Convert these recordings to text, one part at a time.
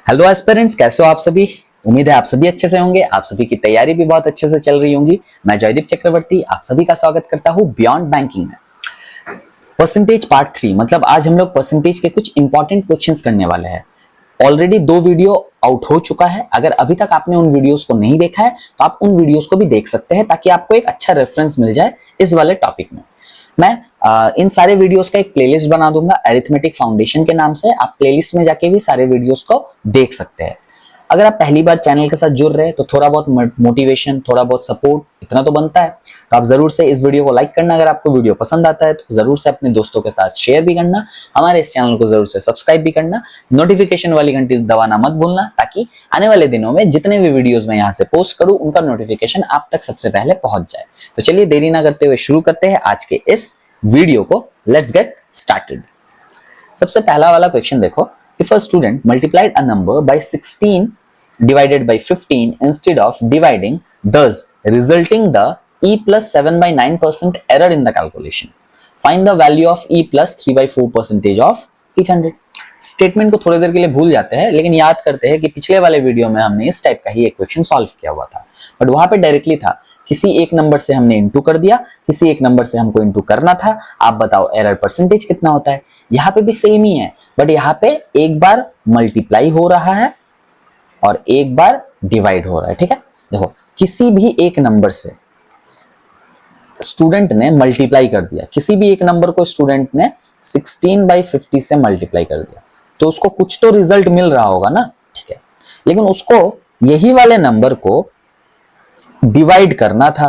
Hello aspirants, कैसे हो आप सभी। उम्मीद है आप सभी अच्छे से होंगे। आप सभी की तैयारी भी बहुत अच्छे से चल रही होंगी। मैं जयदीप चक्रवर्ती आप सभी का स्वागत करता हूं बियॉन्ड बैंकिंग में। परसेंटेज पार्ट 3 मतलब आज हम लोग परसेंटेज के कुछ इंपॉर्टेंट क्वेश्चंस करने वाले हैं। ऑलरेडी 2 वीडियो आउट हो चुका है। अगर अभी तक आपने उन वीडियोस को नहीं देखा है तो आप उन वीडियोस को भी देख सकते हैं ताकि आपको एक अच्छा रेफरेंस मिल जाए इस वाले टॉपिक में। मैं इन सारे वीडियोस का एक प्लेलिस्ट बना दूंगा अरिथमेटिक फाउंडेशन के नाम से। आप प्लेलिस्ट में जाके भी सारे वीडियोस को देख सकते हैं। अगर आप पहली बार चैनल के साथ जुड़ रहे हैं तो थोड़ा बहुत मोटिवेशन, थोड़ा बहुत सपोर्ट इतना तो बनता है। तो आप जरूर से इस वीडियो को लाइक करना। अगर आपको वीडियो पसंद आता है तो जरूर से अपने दोस्तों के साथ शेयर भी करना। हमारे इस चैनल को जरूर से सब्सक्राइब भी करना। नोटिफिकेशन वाली घंटी दबाना मत भूलना ताकि आने वाले दिनों में जितने भी वीडियोस मैं यहाँ से पोस्ट करूँ उनका नोटिफिकेशन आप तक सबसे पहले पहुंच जाए। तो चलिए देरी ना करते हुए शुरू करते हैं आज के इस वीडियो को। Let's get started. सबसे पहला वाला क्वेश्चन देखो। If a student multiplied a number by 16 divided by 15 instead of dividing, thus resulting the e plus 7 by 9% error in the calculation. Find the value of e plus 3 by 4 percentage of 800. Statement को थोड़ी देर के लिए भूल जाते हैं लेकिन याद करते हैं कि पिछले वाले वीडियो में हमने इस टाइप का ही एक क्वेश्चन सॉल्व किया हुआ था। बट वहां पे डायरेक्टली था किसी एक नंबर से हमने इनटू कर दिया, किसी एक नंबर से हमको इनटू करना था। आप बताओ एरर परसेंटेज कितना होता है। यहाँ पे भी सेम ही है बट यहाँ पे एक बार मल्टीप्लाई हो रहा है और एक बार डिवाइड हो रहा है। ठीक है, देखो किसी भी एक नंबर से स्टूडेंट ने मल्टीप्लाई कर दिया। किसी भी एक नंबर को स्टूडेंट ने 16 बाई 50 से मल्टीप्लाई कर दिया तो उसको कुछ तो रिजल्ट मिल रहा होगा ना। ठीक है, लेकिन उसको यही वाले नंबर को डिवाइड करना था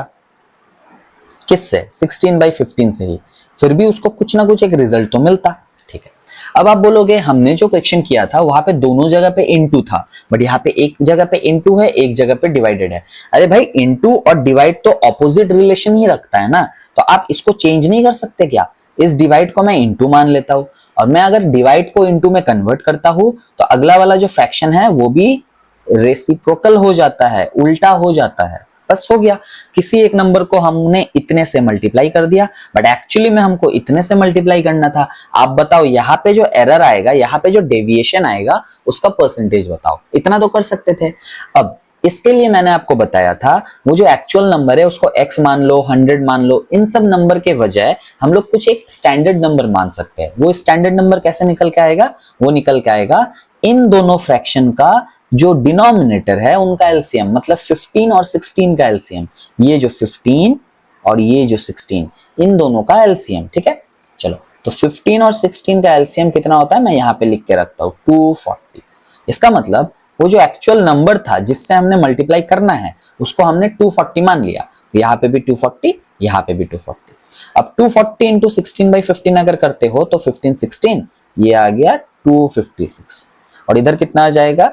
किससे, 16 बाई 15 से ही, फिर भी उसको कुछ ना कुछ एक रिजल्ट तो मिलता। ठीक है, अब आप बोलोगे हमने जो क्वेश्चन किया था वहां पे दोनों जगह पे इनटू था बट यहाँ पे एक जगह पे इनटू है, एक जगह पे डिवाइडेड है। अरे भाई इनटू और डिवाइड तो ऑपोजिट रिलेशन ही रखता है ना, तो आप इसको चेंज नहीं कर सकते क्या। इस डिवाइड को मैं इनटू मान लेता हूं और मैं अगर डिवाइड को इनटू में कन्वर्ट करता हूं तो अगला वाला जो फ्रैक्शन है वो भी रेसिप्रोकल हो जाता है, उल्टा हो जाता है। बस हो गया। किसी एक नंबर को हमने इतने से मल्टीप्लाई कर दिया बट एक्चुअली में हमको इतने से मल्टीप्लाई करना था। आप बताओ यहाँ पे जो एरर आएगा, यहाँ पे जो डेविएशन आएगा उसका परसेंटेज बताओ। इतना तो कर सकते थे। अब इसके लिए मैंने आपको बताया था वो जो एक्चुअल नंबर है उसको x मान लो, 100 मान लो। इन सब नंबर के बजाय हम लोग कुछ एक स्टैंडर्ड नंबर मान सकते हैं। वो स्टैंडर्ड नंबर कैसे निकल के आएगा, वो निकल के आएगा इन दोनों फ्रैक्शन का जो डिनोमिनेटर है उनका एलसीएम, मतलब 15 और 16 का एलसीएम। ये जो 15 और ये जो 16 इन दोनों का एलसीएम। ठीक है, चलो तो 15 और 16 का एलसीएम कितना होता है मैं यहाँ पे लिख के रखता हूँ 240। इसका मतलब वो जो एक्चुअल नंबर था जिससे हमने मल्टीप्लाई करना है उसको हमने 240 मान लिया। तो यहाँ पे भी 240, यहाँ पे भी 240। अब 240 इंटू 16 बाई 15 अगर करते हो तो 15 16 ये आ गया 256 और इधर कितना आ जाएगा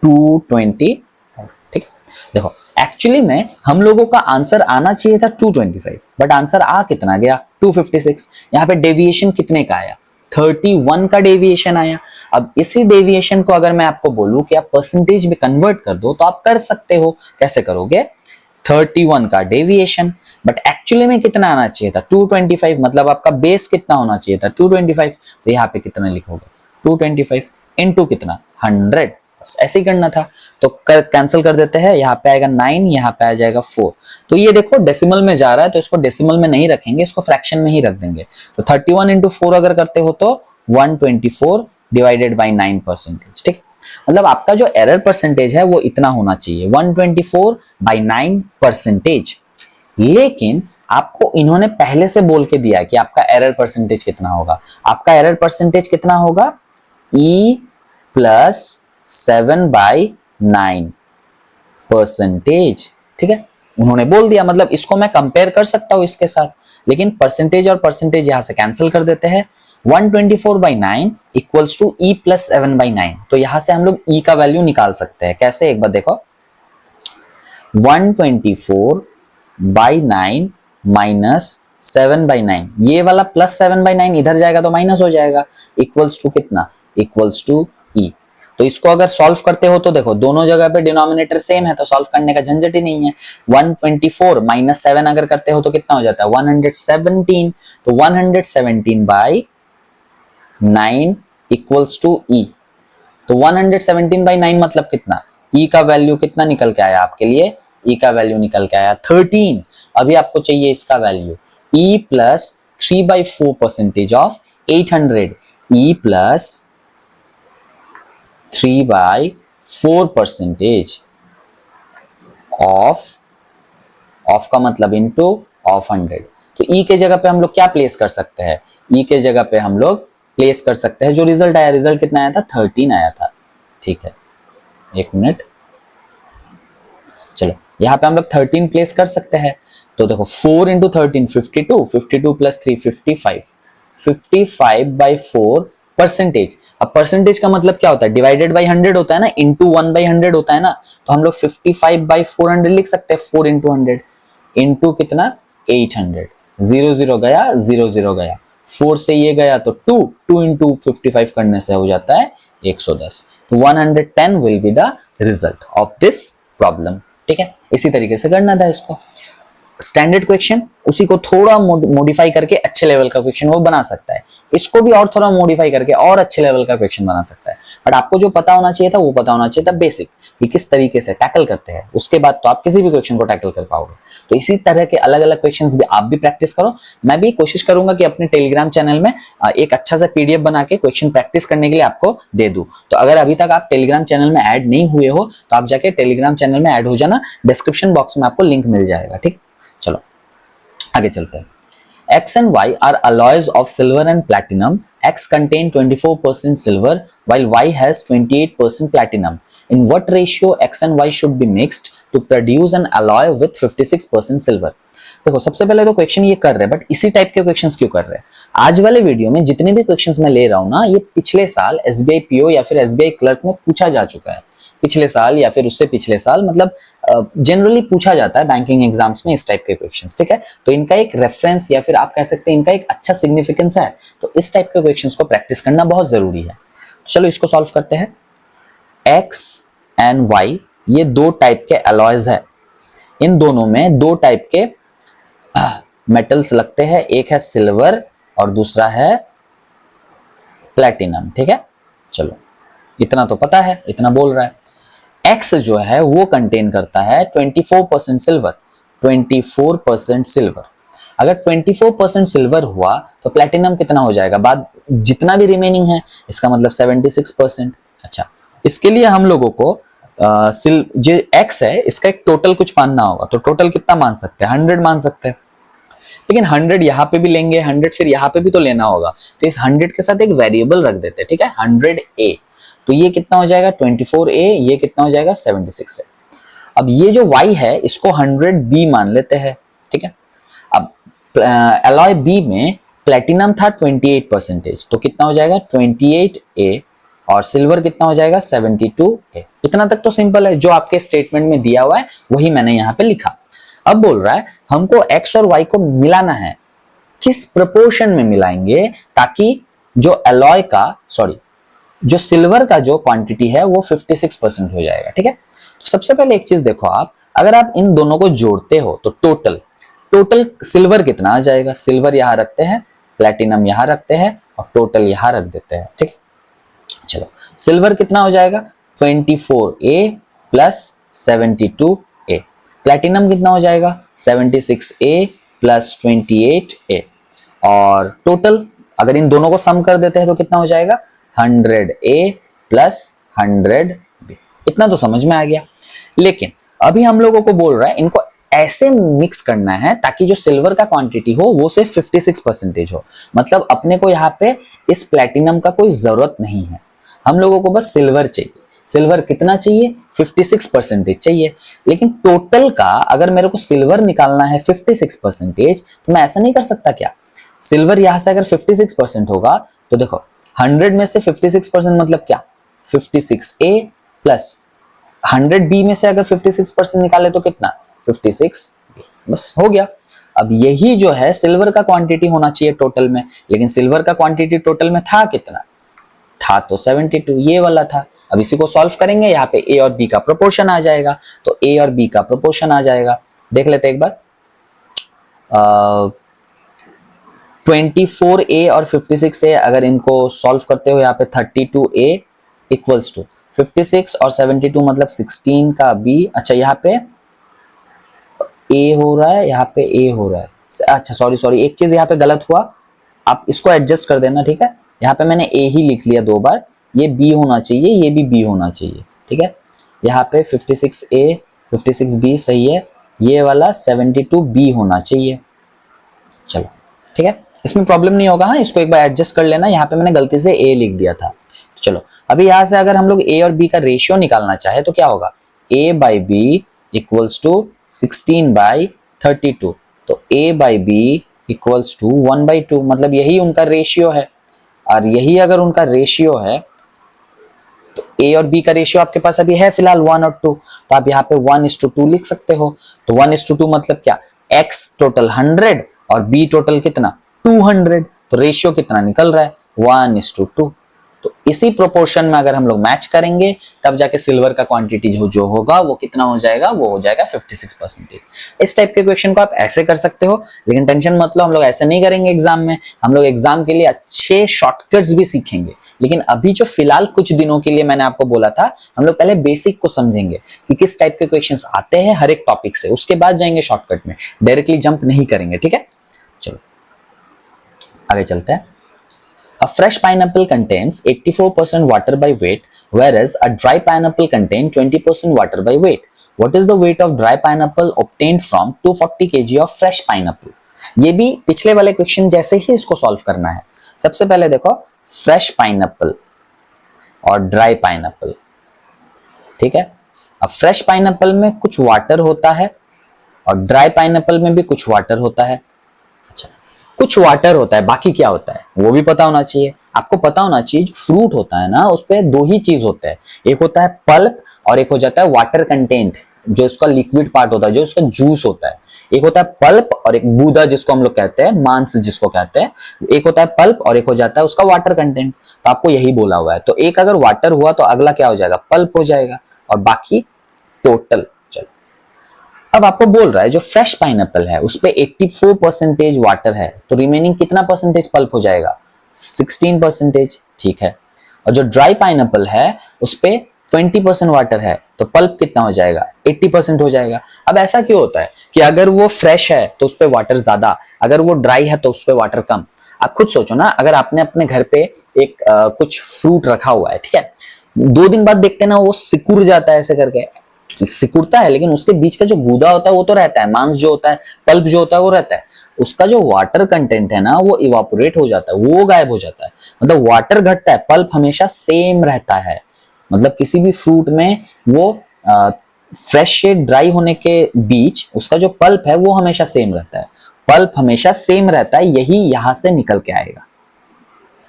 225। ठीक है, देखो एक्चुअली में हम लोगों का आंसर आना चाहिए था 225 बट आंसर आ कितना गया 256। यहाँ पे डेविएशन कितने का आया 31 का डेविएशन आया। अब इसी डेविएशन को अगर मैं आपको बोलूं कि आप परसेंटेज में कन्वर्ट कर दो तो आप कर सकते हो। कैसे करोगे, 31 का डेविएशन बट एक्चुअली में कितना आना चाहिए था 225, मतलब आपका बेस कितना होना चाहिए था 225। तो यहाँ पे कितना लिखोगे 225 इंटू कितना 100। ऐसे ही करना था तो कैंसिल कर देते हैं। यहाँ पे आएगा 9, यहाँ पे आ जाएगा 4। तो ये देखो डेसिमल में जा रहा है तो इसको डेसिमल में नहीं रखेंगे, इसको फ्रैक्शन में ही रख देंगे। तो 31 इंटू 4 अगर करते हो तो 124 डिवाइडेड बाई 9%। ठीक, मतलब आपका जो एरर परसेंटेज है वो इतना होना चाहिए 124 बाई 9%। लेकिन आपको इन्होंने पहले से बोल के दिया कि आपका एरर परसेंटेज कितना होगा। आपका एरर परसेंटेज कितना होगा e प्लस 7 बाई 9%। ठीक है, उन्होंने बोल दिया, मतलब इसको मैं कंपेयर कर सकता हूं इसके साथ, लेकिन परसेंटेज और परसेंटेज यहां से कैंसिल कर देते हैं। 124 by 9 equals to e plus 7 by 9। तो यहां से हम लोग e का वैल्यू निकाल सकते हैं। कैसे, एक बार देखो 124 बाई 9 माइनस 7 बाई 9, ये वाला प्लस 7 बाई 9 इधर जाएगा तो माइनस हो जाएगा, इक्वल्स टू कितना, इक्वल्स टू e। तो इसको अगर सॉल्व करते हो तो देखो दोनों जगह पे डिनोमिनेटर सेम है तो सॉल्व करने का झंझट ही नहीं है। 124 माइनस 7 अगर करते हो तो कितना हो जाता है 117। तो 117 बाई 9 इक्वल्स टू e। तो 117/9 मतलब कितना, e का वैल्यू कितना निकल के आया आपके लिए, e का वैल्यू निकल के आया 13। अभी आपको चाहिए इसका value, e plus 3/4 percentage of 800, e plus 3/4 percentage of का मतलब इनटू ऑफ 100। तो e के जगह पे हम लोग क्या प्लेस कर सकते हैं, e के जगह पे हम लोग प्लेस कर सकते हैं जो रिजल्ट आया, रिजल्ट कितना आया था 13 आया था, ठीक है। एक मिनट, चलो यहाँ पे हम लोग 13 प्लेस कर सकते हैं। तो देखो 4 इंटू 13 52, 52 प्लस 3 55, 55/4 परसेंटेज। अब परसेंटेज का मतलब क्या होता है, डिवाइडेड बाई 100 होता है ना, इंटू 1/100 होता है ना, तो हम लोग 55/400 लिख सकते हैं, 4 इंटू 100 इंटू कितना 800, 0 0 गया, 0 0 गया, 4 से ये गया तो 2, 2 इंटू 55 करने से हो जाता है 110। तो 110 will be the result of this problem, ठीक है। इसी तरीके से करना था इसको। स्टैंडर्ड क्वेश्चन उसी को थोड़ा मॉडिफाई करके अच्छे लेवल का क्वेश्चन वो बना सकता है, इसको भी और थोड़ा मॉडिफाई करके और अच्छे लेवल का क्वेश्चन बना सकता है। बट आपको जो पता होना चाहिए था वो पता होना चाहिए था बेसिक, कि किस तरीके से टैकल करते हैं, उसके बाद तो आप किसी भी क्वेश्चन को टैकल कर पाओगे। तो इसी तरह के अलग अलग क्वेश्चंस भी आप भी प्रैक्टिस करो। मैं भी कोशिश करूंगा कि अपने टेलीग्राम चैनल में एक अच्छा सा पीडीएफ बना के क्वेश्चन प्रैक्टिस करने के लिए आपको दे दूं। तो अगर अभी तक आप टेलीग्राम चैनल में ऐड नहीं हुए हो तो आप जाके टेलीग्राम चैनल में ऐड हो जाना, डिस्क्रिप्शन बॉक्स में आपको लिंक मिल जाएगा, ठीक। चलो आगे चलते हैं। X and Y are alloys of silver and platinum. X contain 24% silver while Y has 28% platinum. In what ratio X and Y should be mixed to produce an alloy with 56% silver? देखो सबसे पहले तो question ये कर रहे हैं, but इसी type के क्वेश्चंस क्यों कर रहे हैं। आज वाले वीडियो में जितने भी क्वेश्चंस मैं ले रहा हूं ना, ये पिछले साल एसबीआई पीओ या फिर एसबीआई क्लर्क में पूछा जा चुका है, पिछले साल या फिर उससे पिछले साल, मतलब जनरली पूछा जाता है बैंकिंग एग्जाम्स में इस टाइप के क्वेश्चंस, ठीक है। तो इनका एक रेफरेंस या फिर आप कह सकते हैं इनका एक अच्छा सिग्निफिकेंस है, तो इस टाइप के क्वेश्चंस को प्रैक्टिस करना बहुत जरूरी है। चलो इसको सॉल्व करते हैं। एक्स एंड वाई ये दो टाइप के अलॉयज है, इन दोनों में दो टाइप के मेटल्स लगते हैं, एक है सिल्वर और दूसरा है प्लैटिनम, ठीक है। चलो इतना तो पता है, इतना बोल रहा है। X जो है वो कंटेन करता है 24% सिल्वर, 24% सिल्वर। अगर 24% सिल्वर हुआ तो प्लैटिनम कितना हो जाएगा, बाद जितना भी रिमेनिंग है इसका मतलब 76%। अच्छा, इसके लिए हम लोगों को जो X है इसका एक टोटल कुछ मानना होगा, तो टोटल कितना मान सकते हैं, 100 मान सकते हैं। लेकिन 100 यहाँ पे भी लेंगे, 100 फिर यहाँ पे भी तो लेना होगा, तो इस 100 के साथ एक वेरिएबल रख देते हैं, ठीक है, 100A। तो ये कितना हो जाएगा 24A, ये कितना हो जाएगा 76A। अब ये जो Y है इसको 100B मान लेते हैं, ठीक है। अब एलॉय B में प्लेटिनम था 28%, तो कितना हो जाएगा 28A, और सिल्वर कितना हो जाएगा 72A। इतना तक तो सिंपल है, जो आपके स्टेटमेंट में दिया हुआ है वही मैंने यहाँ पे लिखा। अब बोल रहा है हमको X और Y को मिलाना है, किस प्रोपोर्शन में मिलाएंगे ताकि जो एलॉय का जो सिल्वर का जो क्वांटिटी है वो 56% हो जाएगा, ठीक है। तो सबसे पहले एक चीज देखो आप, अगर आप इन दोनों को जोड़ते हो तो टोटल सिल्वर कितना आ जाएगा, सिल्वर यहां रखते हैं, प्लैटिनम यहां रखते हैं और टोटल यहां रख देते हैं, ठीक है। चलो सिल्वर कितना हो जाएगा 24A प्लस 72A, प्लैटिनम कितना हो जाएगा 76A प्लस 28A, और टोटल अगर इन दोनों को सम कर देते हैं तो कितना हो जाएगा 100A प्लस 100B। इतना तो समझ में आ गया। लेकिन अभी हम लोगों को बोल रहा है इनको ऐसे मिक्स करना है ताकि जो सिल्वर का क्वांटिटी हो वो सिर्फ 56% हो, मतलब अपने को यहाँ पे इस प्लैटिनम का कोई जरूरत नहीं है, हम लोगों को बस सिल्वर चाहिए। सिल्वर कितना चाहिए 56% चाहिए। लेकिन टोटल का अगर मेरे को सिल्वर निकालना है 56%, तो मैं ऐसा नहीं कर सकता क्या, सिल्वर यहां से अगर 56% होगा तो देखो 100 में से 56% मतलब क्या 56A प्लस 100B में से अगर 56% निकाले तो कितना 56B, बस हो गया। अब यही जो है सिल्वर का क्वांटिटी होना चाहिए टोटल में, लेकिन सिल्वर का क्वांटिटी टोटल में था कितना, था तो 72, ये वाला था। अब इसी को सॉल्व करेंगे, यहाँ पे A और B का प्रोपोर्शन आ जाएगा, तो A और B का प्रोपोर्शन आ जाएगा, देख लेते एक बार। 24A और 56A अगर इनको सॉल्व करते हो यहाँ पे 32A इक्वल्स टू 56 और 72 मतलब 16 का b। अच्छा यहाँ पे a हो रहा है, यहाँ पे a हो रहा है। अच्छा सॉरी एक चीज यहाँ पे गलत हुआ, आप इसको एडजस्ट कर देना, ठीक है। यहाँ पे मैंने a ही लिख लिया 2 बार, ये b होना चाहिए, ये भी b होना चाहिए, ठीक है। यहाँ पे 56a 56b सही है, ये वाला 72b होना चाहिए। चलो ठीक है, इसमें प्रॉब्लम नहीं होगा। हाँ, इसको एक बार एडजस्ट कर लेना, यहाँ पे मैंने गलती से a लिख दिया था। चलो अभी यहाँ से अगर हम लोग a और b का रेशियो निकालना चाहे तो क्या होगा, a by B equals to 16/32। तो a by B equals to 1/2, मतलब यही उनका रेशियो है। और यही अगर उनका रेशियो है तो a और b का रेशियो आपके पास अभी है फिलहाल 1 और 2, तो आप यहाँ पे 1:2 लिख सकते हो। तो 1:2 मतलब क्या, x टोटल 100 और b टोटल कितना 200, तो रेशियो कितना निकल रहा है 1:2। तो इसी प्रोपोर्शन में अगर हम लोग मैच करेंगे तब जाके सिल्वर का क्वांटिटी जो होगा वो कितना हो जाएगा, वो हो जाएगा 56%। इस टाइप के क्वेश्चन को आप ऐसे कर सकते हो, लेकिन टेंशन मत लो, हम लोग ऐसे नहीं करेंगे एग्जाम में। हम लोग एग्जाम के लिए अच्छे शॉर्टकट्स भी सीखेंगे, लेकिन अभी जो फिलहाल कुछ दिनों के लिए मैंने आपको बोला था, हम लोग पहले बेसिक को समझेंगे कि किस टाइप के क्वेश्चंस आते हैं हर एक टॉपिक से, उसके बाद जाएंगे शॉर्टकट में, डायरेक्टली जंप नहीं करेंगे, ठीक है। चलो आगे चलते हैं। A fresh pineapple contains 84% water by weight, whereas a dry pineapple contains 20% water by weight. What is the weight of dry pineapple obtained from 240 kg of fresh pineapple? ये भी पिछले वाले क्वेश्चन जैसे ही इसको सॉल्व करना है। सबसे पहले देखो फ्रेश पाइनएप्पल और ड्राई पाइनएप्पल, ठीक है। अब फ्रेश पाइनएप्पल में कुछ वाटर होता है और ड्राई पाइनएप्पल में भी कुछ वाटर होता है। कुछ वाटर होता है, बाकी क्या होता है वो भी पता होना चाहिए। आपको पता होना चाहिए जो फ्रूट होता है ना, उस पे 2 ही चीज होते हैं, एक होता है पल्प और एक हो जाता है वाटर कंटेंट, जो इसका लिक्विड पार्ट होता है, जो इसका जूस होता है। एक होता है पल्प और एक गूदा जिसको हम लोग कहते हैं, मांस जिसको कहते हैं। एक होता है पल्प और एक हो जाता है उसका वाटर कंटेंट। तो आपको यही बोला हुआ है, तो एक अगर वाटर हुआ तो अगला क्या हो जाएगा, पल्प हो जाएगा, और बाकी टोटल। अब आपको बोल रहा है जो फ्रेश पाइनएप्पल है उस पे 84% वाटर है, तो रिमेनिंग कितना परसेंटेज पल्प हो जाएगा, 16%, ठीक है। और जो ड्राई पाइनएप्पल है उस पे 20% वाटर है, तो पल्प कितना हो जाएगा, 80% हो जाएगा। अब ऐसा क्यों होता है कि अगर वो फ्रेश है तो उस पे वाटर ज्यादा, अगर वो ड्राई है तो उस पे वाटर कम। आप खुद सोचो ना, अगर आपने अपने घर पे एक कुछ फ्रूट रखा हुआ है, ठीक है, 2 दिन बाद देखते ना वो सिकुड़ जाता है, ऐसे करके सिकुड़ता है, लेकिन उसके बीच का जो गूदा होता है वो तो रहता है, मांस जो होता है, पल्प जो होता है वो रहता है। उसका जो वाटर कंटेंट है ना वो इवापोरेट हो जाता है, वो गायब हो जाता है, मतलब वाटर घटता है, पल्प हमेशा सेम रहता है। मतलब किसी भी फ्रूट में वो फ्रेश से ड्राई होने के बीच उसका जो पल्प है वो हमेशा सेम रहता है, पल्प हमेशा सेम रहता है, यही यहां से निकल के आएगा।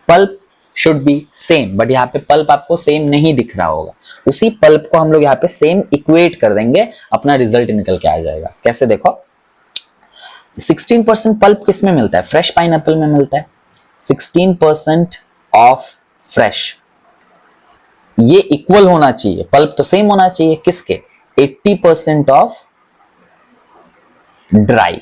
Pulp should be same, but यहाँ पे पल्प आपको सेम नहीं दिख रहा होगा, उसी पल्प को हम लोग यहाँ पे सेम इक्वेट कर देंगे, अपना रिजल्ट निकल के आ जाएगा। कैसे देखो, 16% पल्प किस में मिलता है, फ्रेश पाइनएप्पल में मिलता है। 16% ऑफ फ्रेश, ये इक्वल होना चाहिए, पल्प तो सेम होना चाहिए किसके, 80% of dry,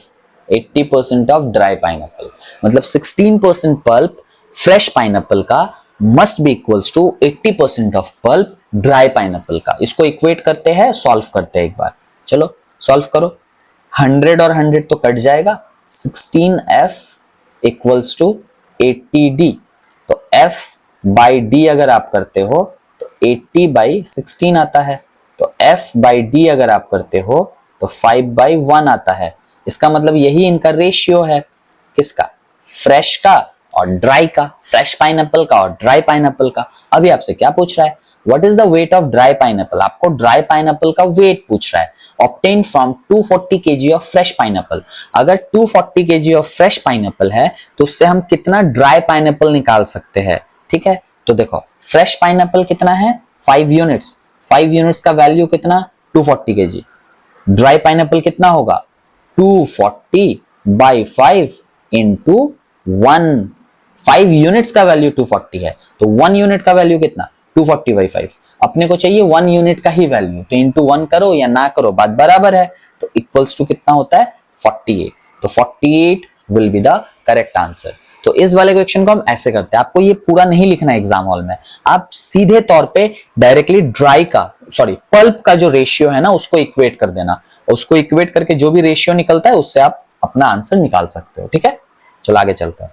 80% of dry pineapple, मतलब 16% पल्प फ्रेश पाइनएप्पल का must be equals to 80% of pulp dry pineapple का। इसको इक्वेट करते हैं, सॉल्व करते हैं एक बार। चलो सॉल्व करो, 100 और 100 तो कट जाएगा, 16f इक्वल्स टू 80d। तो f बाई d अगर आप करते हो तो 80/16 आता है, तो f बाई d अगर आप करते हो तो 5/1 आता है। इसका मतलब यही इनका रेशियो है, किसका, फ्रेश का और ड्राई का, फ्रेश पाइनएप्पल का और ड्राई पाइनएप्पल का। अभी आपसे क्या पूछ रहा है, what is the weight of dry pineapple, आपको ड्राई पाइनएप्पल का वेट पूछ रहा है, obtain from 240 kg of fresh pineapple. अगर 240 kg ऑफ फ्रेश पाइनएप्पल है तो उससे हम कितना ड्राई पाइनएप्पल निकाल सकते हैं, ठीक है। तो देखो फ्रेश पाइनएप्पल कितना है, 5 यूनिट्स, 5 यूनिट्स का वैल्यू कितना, 240 kg। ड्राई पाइनएप्पल कितना होगा, 240/5 इंटू 1, 5 यूनिट्स का वैल्यू 240 है, तो 1 यूनिट का वैल्यू कितना, 240/5। अपने को चाहिए 1 यूनिट का ही वैल्यू, तो इंटू 1 करो या ना करो बात बराबर है, तो इक्वल्स टू कितना होता है, 48। तो 48 will be the correct answer. तो इस वाले क्वेश्चन को हम ऐसे करते हैं, आपको ये पूरा नहीं लिखना है एग्जाम हॉल में, आप सीधे तौर पे डायरेक्टली पल्प का जो रेशियो है ना उसको इक्वेट कर देना, उसको इक्वेट करके जो भी रेशियो निकलता है उससे आप अपना आंसर निकाल सकते हो। ठीक है, चलो आगे चलते हैं।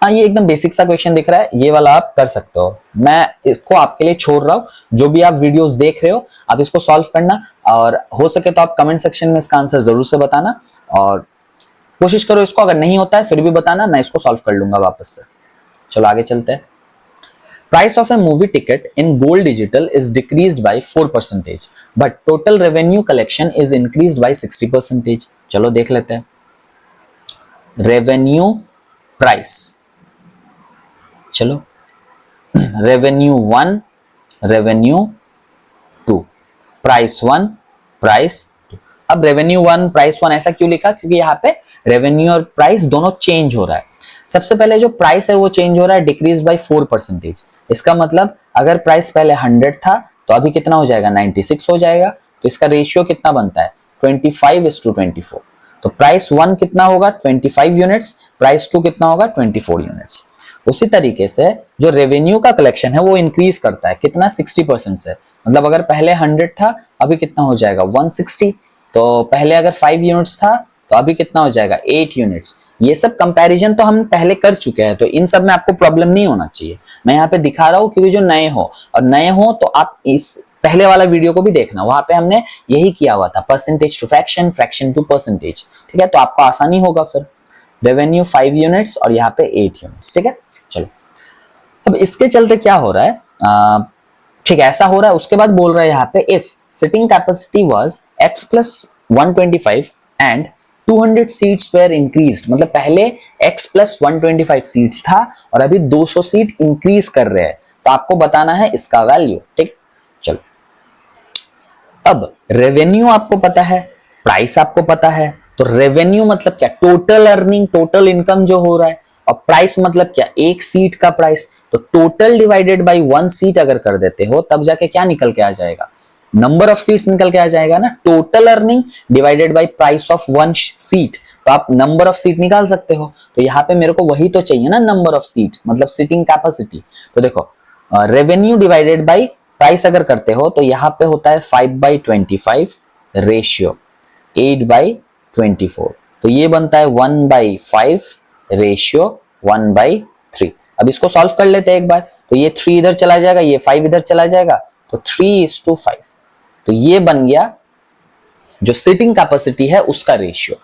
हाँ, ये एकदम बेसिक सा क्वेश्चन दिख रहा है, ये वाला आप कर सकते हो, मैं इसको आपके लिए छोड़ रहा हूं। जो भी आप वीडियोस देख रहे हो आप इसको सॉल्व करना, और हो सके तो आप कमेंट सेक्शन में इसका आंसर जरूर से बताना, और कोशिश करो इसको, अगर नहीं होता है फिर भी बताना, मैं इसको सॉल्व कर लूंगा वापस से। चलो आगे चलते हैं। Price of A movie ticket in gold digital is decreased bye 4%, but total revenue collection is increased by 60%। चलो देख लेते हैं। रेवेन्यू प्राइस, चलो रेवेन्यू 1, रेवेन्यू 2, प्राइस 1, प्राइस 2। अब रेवेन्यू 1 प्राइस 1 ऐसा क्यों लिखा, क्योंकि यहाँ पे रेवेन्यू और प्राइस दोनों चेंज हो रहा है। सबसे पहले जो प्राइस है वो चेंज हो रहा है, डिक्रीज बाय 4%। इसका मतलब अगर प्राइस पहले 100 था तो अभी कितना हो जाएगा, 96 हो जाएगा। तो इसका रेशियो कितना बनता है, 25:24। तो प्राइस 1 कितना होगा, 25 यूनिट्स, प्राइस 2 कितना होगा, 24 यूनिट्स। उसी तरीके से जो रेवेन्यू का कलेक्शन है वो इंक्रीज करता है, कितना, 60% से। मतलब अगर पहले 100 था अभी कितना हो जाएगा, 160। तो पहले अगर 5 यूनिट्स था तो अभी कितना हो जाएगा, 8 यूनिट्स। ये सब कंपैरिजन तो हम पहले कर चुके हैं, तो इन सब में आपको प्रॉब्लम नहीं होना चाहिए। मैं यहाँ पे दिखा रहा हूँ क्योंकि जो नए हो, और नए हो तो आप इस पहले वाला वीडियो को भी देखना, वहां पे हमने यही किया हुआ था, percentage to fraction, fraction to percentage. ठीक है, तो आपको आसानी होगा फिर। रेवेन्यू 5 यूनिट्स और यहाँ पे 8 यूनिट्स। ठीक है, चलो अब इसके चलते क्या हो रहा है, ठीक है ऐसा हो रहा है। उसके बाद बोल रहा है यहाँ पे, if sitting capacity was x + 125 and 200 seats were increased, मतलब पहले x + 125 सीट्स था और अभी 200 सीट इंक्रीज कर रहे हैं, तो आपको बताना है इसका वैल्यू। ठीक, चलो अब रेवेन्यू आपको पता है, प्राइस आपको पता है, तो रेवेन्यू मतलब क्या, टोटल अर्निंग, टोटल इनकम जो हो रहा है, और प्राइस मतलब क्या, एक सीट का प्राइस। तो टोटल डिवाइडेड बाय 1 सीट अगर कर देते हो तब जाके क्या निकल के आ जाएगा, नंबर ऑफ सीट्स निकल के आ जाएगा ना। Total earning divided by price of 1 seat, तो आप नंबर ऑफ सीट निकाल सकते हो। तो यहाँ पे मेरे को वही तो चाहिए ना, नंबर ऑफ सीट मतलब सीटिंग कैपेसिटी। तो देखो रेवेन्यू डिवाइडेड बाय प्राइस अगर करते हो तो यहाँ पे होता है 5/25 रेशियो 8/24, तो ये बनता है 1/5 रेशियो 1/3। अब इसको सॉल्व कर लेते हैं एक बार। तो ये 3 इधर चला जाएगा, ये 5 इधर चला जाएगा, तो 3:5। तो ये बन गया जो सिटिंग कैपेसिटी है उसका रेशियो।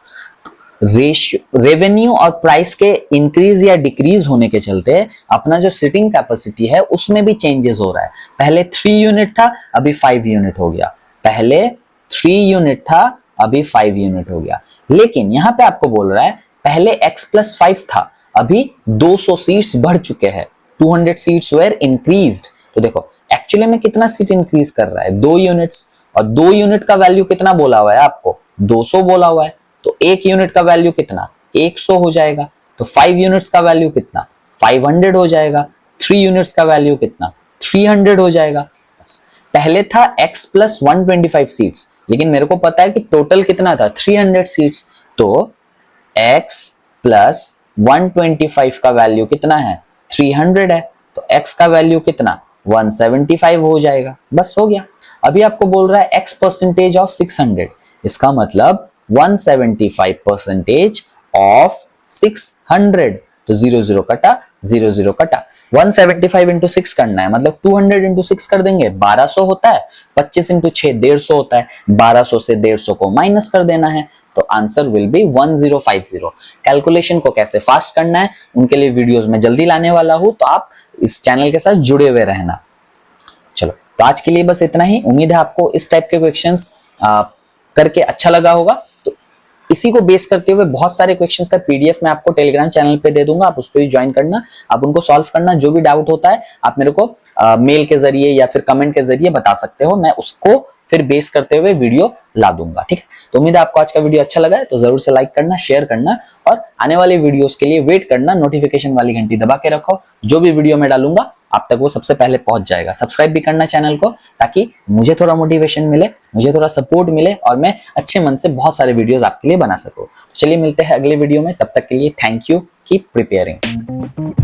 रेवेन्यू और प्राइस के इंक्रीज या डिक्रीज होने के चलते अपना जो सिटिंग कैपेसिटी है उसमें भी चेंजेस हो रहा है। पहले 3 यूनिट था अभी 5 यूनिट हो गया, पहले 3 यूनिट था अभी 5 यूनिट हो गया। लेकिन यहां पे आपको बोल रहा है पहले x + 5 था, अभी 200 सीट्स बढ़ चुके हैं, 200 सीट्स वेर इंक्रीज्ड। तो देखो एक्चुअली में कितना सीट इंक्रीज कर रहा है, 2 यूनिट्स, और 2 यूनिट का वैल्यू कितना बोला हुआ है आपको, 200 बोला हुआ है। तो 1 यूनिट का वैल्यू कितना, 100 हो जाएगा। तो 5 यूनिट्स का वैल्यू कितना, 500 हो जाएगा। 3 यूनिट्स का वैल्यू कितना, 300 हो जाएगा। पहले था x + 125 सीट्स, लेकिन मेरे को पता है कि टोटल कितना था, 300 सीट्स। तो x + 125 का वैल्यू कितना है, 300 है। तो x का वैल्यू कितना, 175 हो जाएगा, बस हो गया। अभी आपको बोल रहा है x% ऑफ 600, इसका मतलब 175% ऑफ 600। तो 0 0 कटा, 0 0 कटा। 175 इंटू 6 करना है, मतलब 200 इंटू 6 कर देंगे, 1200 होता है। 25 इंटू 6 150 होता है, 1200 से 150 को माइनस कर देना है, तो आंसर विल बी 1050। कैलकुलेशन को कैसे फास्ट करना है उनके लिए वीडियोस में जल्दी लाने वाला हूं, तो आप इस चैनल के साथ जुड़े हुए रहना। चलो तो आज के लिए बस इतना ही। उम्मीद है आपको इस टाइप के क्वेश्चंस करके अच्छा लगा होगा। तो इसी को बेस करते हुए बहुत सारे क्वेश्चंस का पीडीएफ मैं आपको टेलीग्राम चैनल पे दे दूंगा, आप उस पर भी ज्वाइन करना, आप उनको सॉल्व करना। जो भी डाउट होता है आप मेरे को मेल के जरिए या फिर कमेंट के जरिए बता सकते हो, मैं उसको फिर बेस करते हुए वीडियो ला दूंगा, ठीक है। तो उम्मीद है आपको आज का वीडियो अच्छा लगा है, तो जरूर से लाइक करना, शेयर करना और आने वाली वीडियोस के लिए वेट करना, नोटिफिकेशन वाली घंटी दबा के रखो, जो भी वीडियो मैं डालूंगा आप तक वो सबसे पहले पहुंच जाएगा। सब्सक्राइब भी करना चैनल को, ताकि मुझे थोड़ा मोटिवेशन मिले, मुझे थोड़ा सपोर्ट मिले और मैं अच्छे मन से बहुत सारे वीडियोस आपके लिए बना सकूं। तो चलिए मिलते हैं अगले वीडियो में, तब तक के लिए थैंक यू, कीप प्रिपेयरिंग।